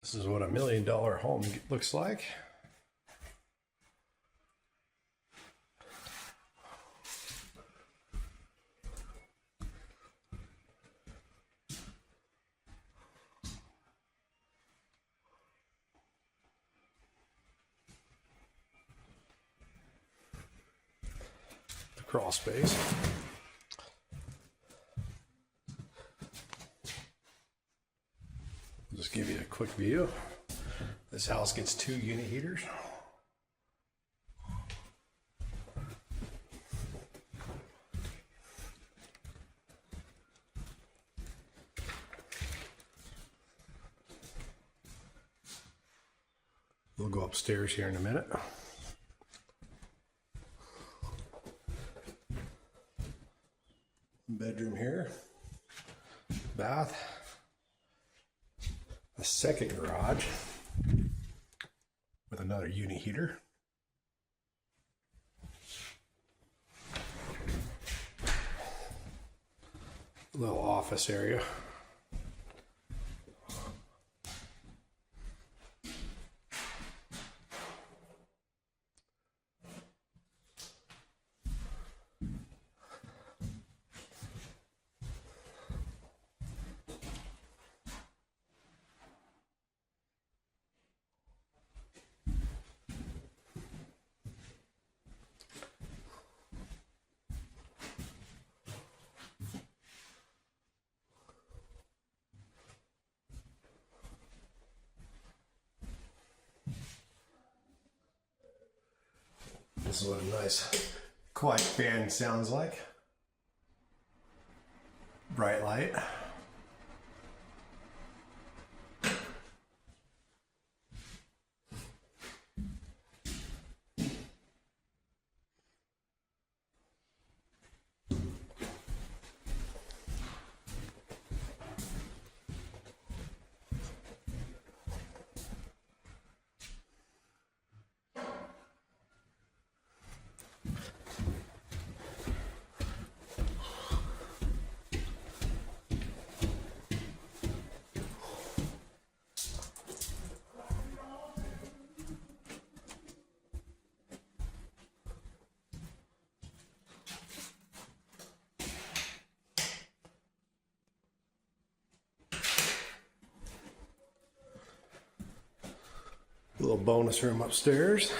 This is what $1 million home looks like. The crawl space. Just give you a quick view. This house gets 2 unit heaters. We'll go upstairs here in a minute. Bedroom here, bath. A second garage with another unit heater. A little office area. This is what a nice quiet fan sounds like. Bright light. A little bonus room upstairs.